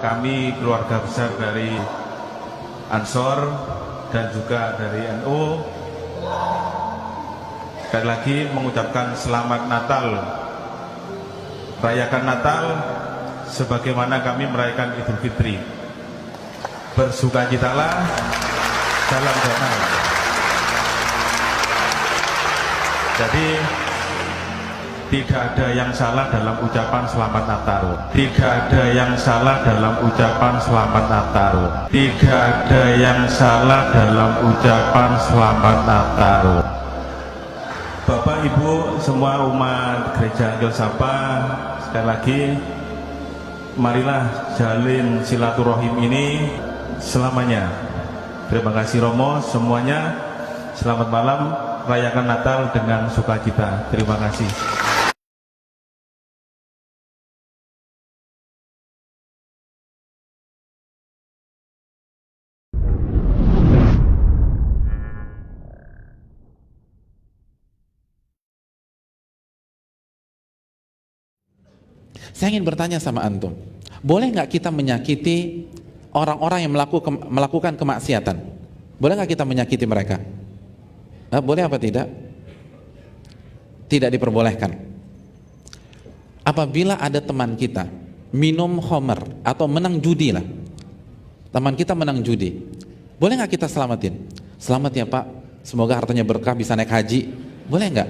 Kami keluarga besar dari Ansor dan juga dari NU sekali lagi mengucapkan selamat Natal. Rayakan Natal sebagaimana kami merayakan Idul Fitri. Bersukacitalah, salam damai. Jadi tidak ada yang salah dalam ucapan selamat Natal. Tidak ada yang salah dalam ucapan selamat Natal. Tidak ada yang salah dalam ucapan selamat Natal. Bapak Ibu semua umat Gereja Angel Sapa, sekali lagi marilah jalin silaturahim ini selamanya. Terima kasih Romo semuanya. Selamat malam, rayakan Natal dengan sukacita. Terima kasih. Saya ingin bertanya sama antum, boleh nggak kita menyakiti orang-orang yang melakukan kemaksiatan? Boleh nggak kita menyakiti mereka? Boleh apa tidak? Tidak diperbolehkan. Apabila ada teman kita minum khamr atau menang judi lah, teman kita menang judi, boleh nggak kita selamatin? Selamat ya Pak, semoga hartanya berkah, bisa naik haji. Boleh nggak?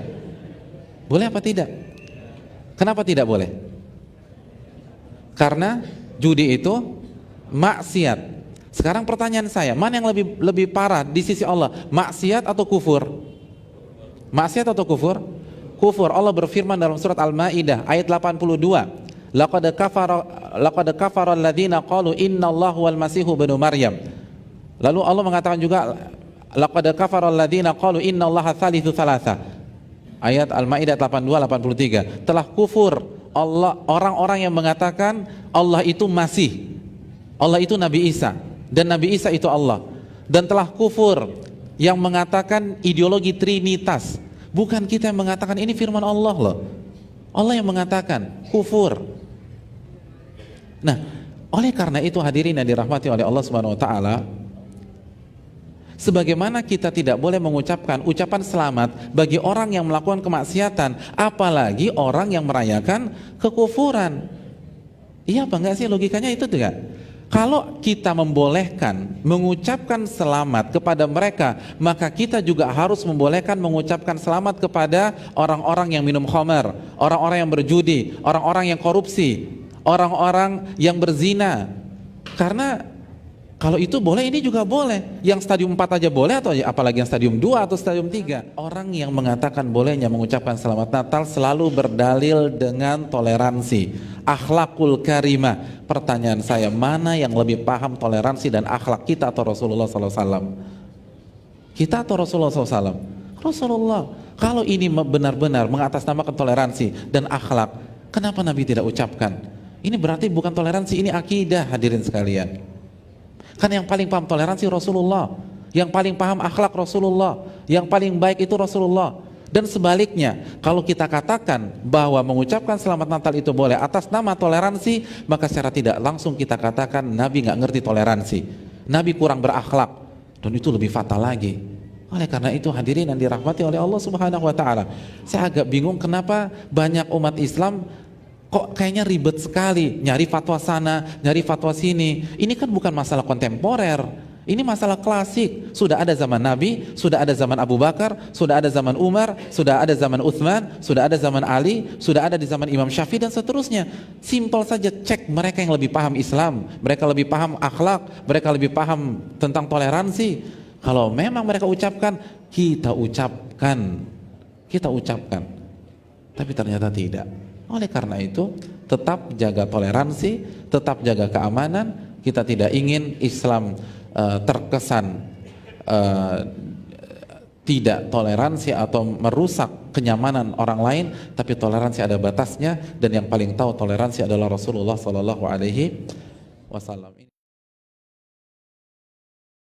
Boleh apa tidak? Kenapa tidak boleh? Karena judi itu maksiat. Sekarang pertanyaan saya, mana yang lebih parah di sisi Allah? Maksiat atau kufur? Maksiat atau kufur? Kufur. Allah berfirman dalam surat Al-Maidah ayat 82. Laqad kafara alladziina qalu innallahu wal masihu ibnu Maryam. Lalu Allah mengatakan juga laqad kafara alladziina qalu innallaha tsalitsu tsalatsa. Ayat Al-Maidah 82-83. Telah kufur Allah orang-orang yang mengatakan Allah itu Masih, Allah itu Nabi Isa, dan Nabi Isa itu Allah. Dan telah kufur yang mengatakan ideologi Trinitas. Bukan kita yang mengatakan, ini firman Allah loh. Allah yang mengatakan, kufur. Nah, oleh karena itu hadirin yang dirahmati oleh Allah Subhanahu wa taala, sebagaimana kita tidak boleh mengucapkan ucapan selamat bagi orang yang melakukan kemaksiatan, apalagi orang yang merayakan kekufuran. Iya apa enggak sih logikanya itu tidak? Kalau kita membolehkan mengucapkan selamat kepada mereka, maka kita juga harus membolehkan mengucapkan selamat kepada orang-orang yang minum khamar, orang-orang yang berjudi, orang-orang yang korupsi, orang-orang yang berzina. Karena kalau itu boleh, ini juga boleh. Yang stadium 4 aja boleh, atau apalagi yang stadium 2 atau stadium 3. Orang yang mengatakan bolehnya mengucapkan selamat Natal selalu berdalil dengan toleransi, akhlakul karimah. Pertanyaan saya, mana yang lebih paham toleransi dan akhlak, kita atau Rasulullah SAW? Kita atau Rasulullah SAW? Rasulullah. Kalau ini benar-benar mengatasnamakan toleransi dan akhlak, kenapa Nabi tidak ucapkan? Ini berarti bukan toleransi, ini akidah hadirin sekalian. Kan yang paling paham toleransi Rasulullah, yang paling paham akhlak Rasulullah, yang paling baik itu Rasulullah. Dan sebaliknya, kalau kita katakan bahwa mengucapkan selamat Natal itu boleh atas nama toleransi, maka secara tidak langsung kita katakan Nabi nggak ngerti toleransi, Nabi kurang berakhlak, dan itu lebih fatal lagi. Oleh karena itu hadirin yang dirahmati oleh Allah Subhanahu wa taala, saya agak bingung kenapa banyak umat Islam kok kayaknya ribet sekali, nyari fatwa sana, nyari fatwa sini. Ini kan bukan masalah kontemporer, ini masalah klasik. Sudah ada zaman Nabi, sudah ada zaman Abu Bakar, sudah ada zaman Umar, sudah ada zaman Uthman, sudah ada zaman Ali, sudah ada di zaman Imam Syafi'i dan seterusnya. Simpel saja, cek mereka yang lebih paham Islam, mereka lebih paham akhlak, mereka lebih paham tentang toleransi. Kalau memang mereka ucapkan, kita ucapkan. Tapi ternyata tidak. Oleh karena itu, tetap jaga toleransi, tetap jaga keamanan. Kita tidak ingin Islam terkesan tidak toleransi atau merusak kenyamanan orang lain, tapi toleransi ada batasnya, dan yang paling tahu toleransi adalah Rasulullah SAW.